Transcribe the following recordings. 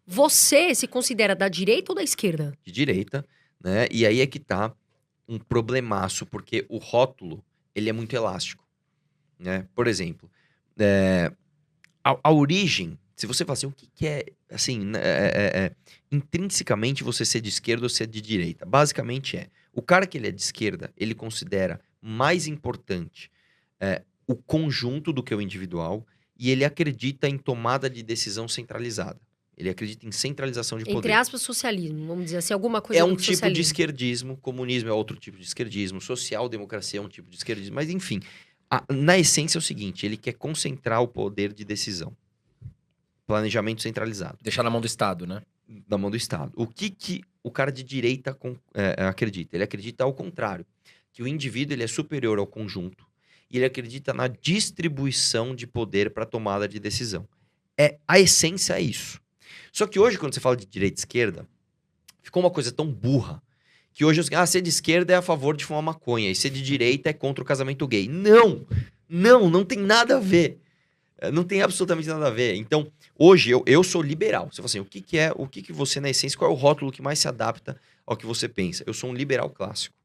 Você se considera da direita ou da esquerda? De direita, né? E aí é que tá um problemaço, porque o rótulo, ele é muito elástico, né? Por exemplo, a origem, se você fala assim, o que é, assim, intrinsecamente você ser de esquerda ou ser de direita? Basicamente o cara que ele é de esquerda, ele considera mais importante o conjunto do que o individual e ele acredita em tomada de decisão centralizada. Ele acredita em centralização de Entre poder. aspas, socialismo, vamos dizer assim, alguma É coisa um do tipo de socialismo. esquerdismo, comunismo é outro tipo de esquerdismo, social-democracia é um tipo de esquerdismo, mas enfim, na essência é o seguinte, ele quer concentrar o poder de decisão. Planejamento centralizado. Deixar na mão do Estado, né? Na mão do Estado. O que o cara de direita acredita? Ele acredita ao contrário, que o indivíduo ele é superior ao conjunto e ele acredita na distribuição de poder para tomada de decisão. A essência é isso. Só que hoje, quando você fala de direita e esquerda, ficou uma coisa tão burra que hoje, ser de esquerda é a favor de fumar maconha e ser de direita é contra o casamento gay. Não tem nada a ver. Não tem absolutamente nada a ver. Então, hoje eu sou liberal. Você fala assim, o que você, na essência, qual é o rótulo que mais se adapta ao que você pensa? Eu sou um liberal clássico.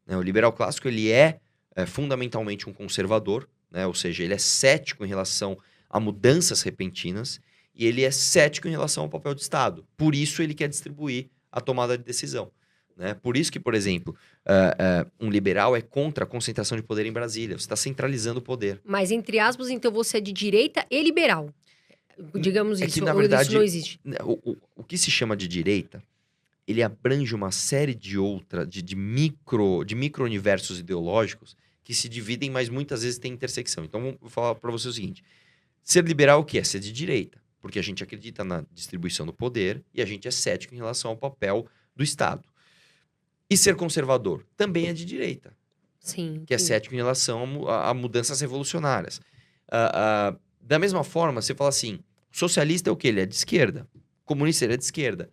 Né? O liberal clássico, ele é fundamentalmente um conservador, né? Ou seja, ele é cético em relação a mudanças repentinas e ele é cético em relação ao papel do Estado. Por isso, ele quer distribuir a tomada de decisão. Né? Por isso que, por exemplo, um liberal é contra a concentração de poder em Brasília. Você está centralizando o poder. Mas, entre aspas, então você é de direita e liberal. Digamos É isso, que, na ou verdade, isso não existe. o que se chama de direita, ele abrange uma série de micro-universos ideológicos que se dividem, mas muitas vezes tem intersecção. Então, vou falar para você o seguinte. Ser liberal o que é? Ser de direita. Porque a gente acredita na distribuição do poder e a gente é cético em relação ao papel do Estado. E ser conservador também é de direita. Sim. Que é cético em relação a mudanças revolucionárias. Da mesma forma, você fala assim, socialista é o quê? Ele é de esquerda. Comunista, ele é de esquerda.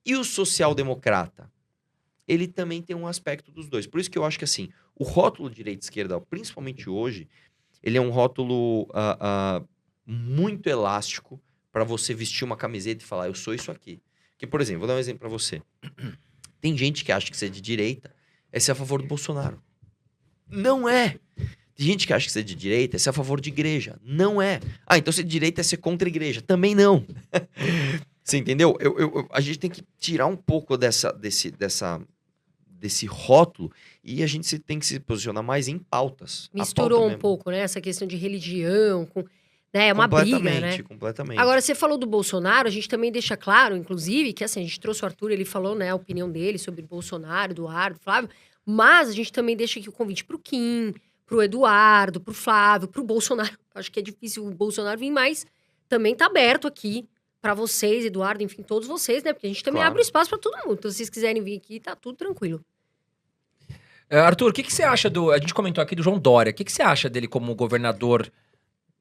E o social-democrata? Ele também tem um aspecto dos dois. Por isso que eu acho que, assim, o rótulo direita e esquerda, principalmente hoje, ele é um rótulo muito elástico para você vestir uma camiseta e falar, eu sou isso aqui. Porque, por exemplo, vou dar um exemplo para você. Tem gente que acha que ser de direita é ser a favor do Bolsonaro. Não é. Tem gente que acha que ser de direita é ser a favor de igreja. Não é. Então ser de direita é ser contra a igreja. Também não. Você entendeu? A gente tem que tirar um pouco desse rótulo e a gente tem que se posicionar mais em pautas. Misturou um pouco, né? Essa questão de religião, né? É uma briga, né? Completamente. Agora, você falou do Bolsonaro, a gente também deixa claro, inclusive, que assim, a gente trouxe o Arthur, ele falou, né, a opinião dele sobre Bolsonaro, Eduardo, Flávio, mas a gente também deixa aqui o convite pro Kim, pro Eduardo, pro Flávio, pro Bolsonaro. Acho que é difícil o Bolsonaro vir, mas também tá aberto aqui pra vocês, Eduardo, enfim, todos vocês, né? Porque a gente também abre espaço pra todo mundo. Então, se vocês quiserem vir aqui, tá tudo tranquilo. Arthur, o que você acha a gente comentou aqui do João Dória, o que você acha dele como governador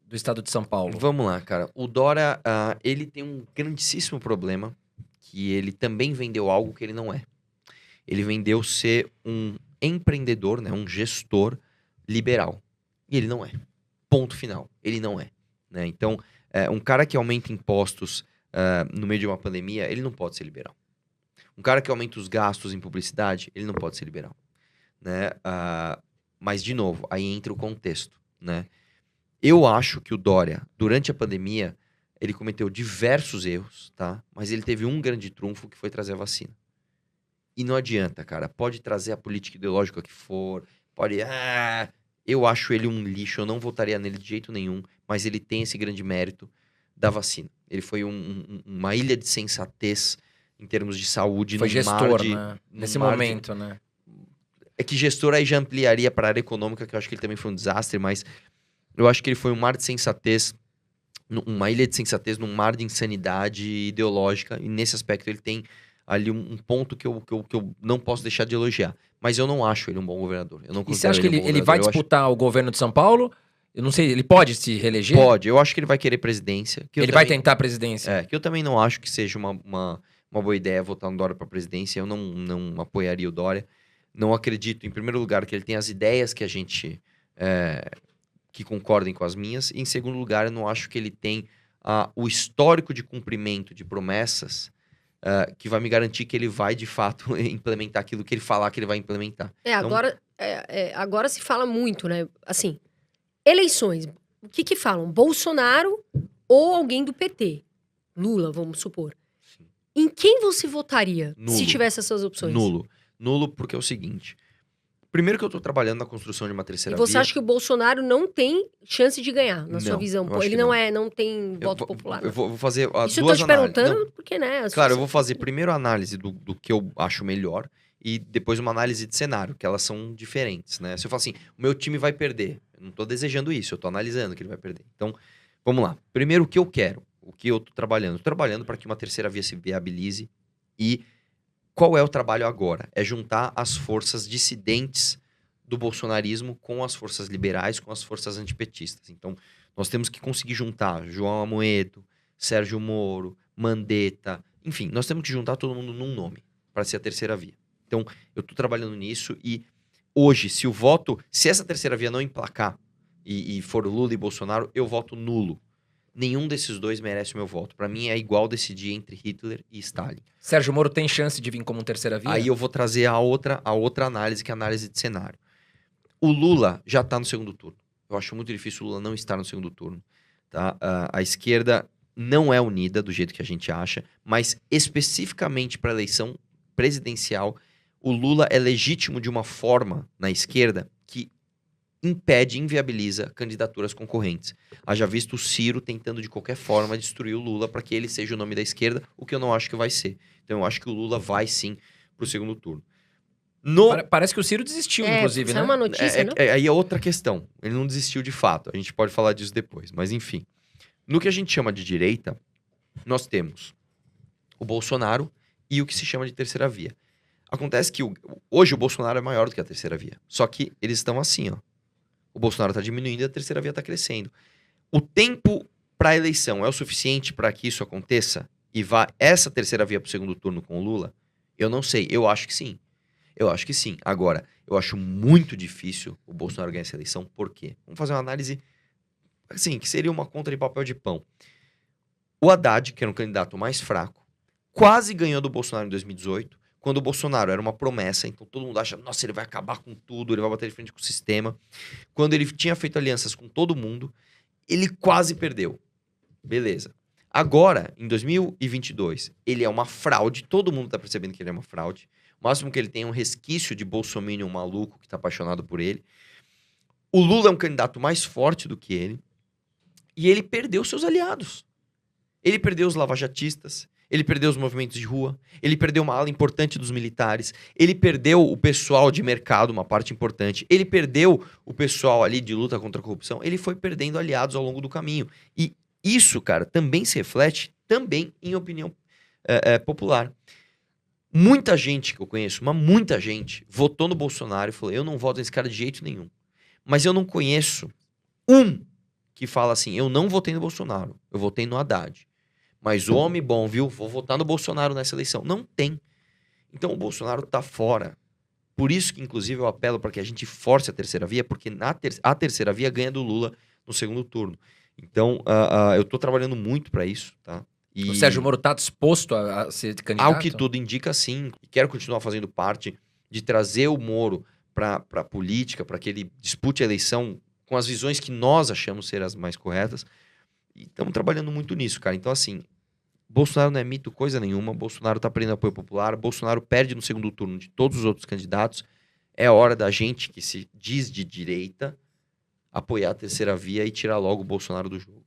do estado de São Paulo? Vamos lá, cara. O Dória, ele tem um grandíssimo problema, que ele também vendeu algo que ele não é. Ele vendeu ser um empreendedor, né, um gestor liberal. E ele não é. Ponto final. Ele não é. Né? Então, um cara que aumenta impostos no meio de uma pandemia, ele não pode ser liberal. Um cara que aumenta os gastos em publicidade, ele não pode ser liberal. Né? Mas, de novo, aí entra o contexto. Né? Eu acho que o Dória, durante a pandemia, ele cometeu diversos erros, tá? Mas ele teve um grande trunfo, que foi trazer a vacina. E não adianta, cara. Pode trazer a política ideológica que for, pode... eu acho ele um lixo, eu não votaria nele de jeito nenhum, mas ele tem esse grande mérito da vacina. Ele foi uma ilha de sensatez em termos de saúde. Foi gestor, né? Nesse momento, né? É que gestor aí já ampliaria para a área econômica, que eu acho que ele também foi um desastre, mas eu acho que ele foi um mar de sensatez, uma ilha de sensatez num mar de insanidade ideológica, e nesse aspecto ele tem ali um ponto que eu não posso deixar de elogiar. Mas eu não acho ele um bom governador. Eu não e você acha que ele vai disputar o governo de São Paulo? Eu não sei, ele pode se reeleger? Pode, eu acho que ele vai querer presidência. Ele vai tentar a presidência? Que eu também não acho que seja uma boa ideia votar no Dória para presidência. Eu não apoiaria o Dória. Não acredito, em primeiro lugar, que ele tem as ideias que a gente... que concordem com as minhas. E, em segundo lugar, eu não acho que ele tem o histórico de cumprimento de promessas que vai me garantir que ele vai, de fato, implementar aquilo que ele falar que ele vai implementar. Agora se fala muito, né? Assim, eleições. O que falam? Bolsonaro ou alguém do PT? Lula, vamos supor. Sim. Em quem você votaria Nulo. se tivesse essas opções? Nulo. Nulo porque é o seguinte. Primeiro que eu tô trabalhando na construção de uma terceira E você via. acha que o Bolsonaro não tem chance de ganhar, na sua Não, visão? eu acho Ele que não tem voto popular. Eu vou fazer Isso eu duas tô te análises. perguntando Não, porque, né? claro, eu vou fazer primeiro a análise do que eu acho melhor e depois uma análise de cenário, que elas são diferentes, né? Se eu falar assim, o meu time vai perder, eu não tô desejando isso, eu tô analisando que ele vai perder. Então, vamos lá. Primeiro, o que eu quero, o que eu tô trabalhando? Tô trabalhando para que uma terceira via se viabilize e qual é o trabalho agora? É juntar as forças dissidentes do bolsonarismo com as forças liberais, com as forças antipetistas. Então, nós temos que conseguir juntar João Amoedo, Sérgio Moro, Mandetta, enfim, nós temos que juntar todo mundo num nome para ser a terceira via. Então, eu estou trabalhando nisso e hoje, se essa terceira via não emplacar e for Lula e Bolsonaro, eu voto nulo. Nenhum desses dois merece o meu voto. Para mim é igual decidir entre Hitler e Stalin. Sérgio Moro tem chance de vir como terceira via? Aí eu vou trazer a outra análise, que é a análise de cenário. O Lula já está no segundo turno. Eu acho muito difícil o Lula não estar no segundo turno. Tá? A esquerda não é unida do jeito que a gente acha, mas especificamente para a eleição presidencial, o Lula é legítimo de uma forma na esquerda que impede, inviabiliza candidaturas concorrentes. Haja visto o Ciro tentando de qualquer forma destruir o Lula para que ele seja o nome da esquerda, o que eu não acho que vai ser. Então eu acho que o Lula vai sim para o segundo turno. Parece que o Ciro desistiu, inclusive, né? É uma notícia, não? Aí é outra questão. Ele não desistiu de fato. A gente pode falar disso depois. Mas enfim. No que a gente chama de direita, nós temos o Bolsonaro e o que se chama de terceira via. Acontece que hoje o Bolsonaro é maior do que a terceira via. Só que eles estão assim, ó. O Bolsonaro está diminuindo e a terceira via está crescendo. O tempo para a eleição é o suficiente para que isso aconteça e vá essa terceira via para o segundo turno com o Lula? Eu não sei. Eu acho que sim. Eu acho que sim. Agora, eu acho muito difícil o Bolsonaro ganhar essa eleição. Por quê? Vamos fazer uma análise, assim, que seria uma conta de papel de pão. O Haddad, que era um candidato mais fraco, quase ganhou do Bolsonaro em 2018, quando o Bolsonaro era uma promessa. Então todo mundo acha, nossa, ele vai acabar com tudo, ele vai bater de frente com o sistema. Quando ele tinha feito alianças com todo mundo, ele quase perdeu. Beleza. Agora, em 2022, ele é uma fraude. Todo mundo tá percebendo que ele é uma fraude. O máximo que ele tem é um resquício de bolsominion maluco que tá apaixonado por ele. O Lula é um candidato mais forte do que ele. E ele perdeu seus aliados. Ele perdeu os lavajatistas. Ele perdeu os movimentos de rua. Ele perdeu uma ala importante dos militares. Ele perdeu o pessoal de mercado, uma parte importante. Ele perdeu o pessoal ali de luta contra a corrupção. Ele foi perdendo aliados ao longo do caminho. E isso, cara, também se reflete também em opinião popular. Muita gente que eu conheço, mas muita gente, votou no Bolsonaro e falou, eu não voto nesse cara de jeito nenhum. Mas eu não conheço um que fala assim, eu não votei no Bolsonaro, eu votei no Haddad. Mas o homem bom, viu? Vou votar no Bolsonaro nessa eleição. Não tem. Então o Bolsonaro tá fora. Por isso que, inclusive, eu apelo para que a gente force a terceira via, porque a terceira via ganha do Lula no segundo turno. Então, eu tô trabalhando muito para isso, tá? E o Sérgio Moro tá disposto a ser candidato? ao que tudo indica, sim. E quero continuar fazendo parte de trazer o Moro para a política, para que ele dispute a eleição com as visões que nós achamos ser as mais corretas. E estamos trabalhando muito nisso, cara. Então, assim, Bolsonaro não é mito coisa nenhuma. Bolsonaro tá perdendo apoio popular. Bolsonaro perde no segundo turno de todos os outros candidatos. É hora da gente, que se diz de direita, apoiar a terceira via e tirar logo o Bolsonaro do jogo.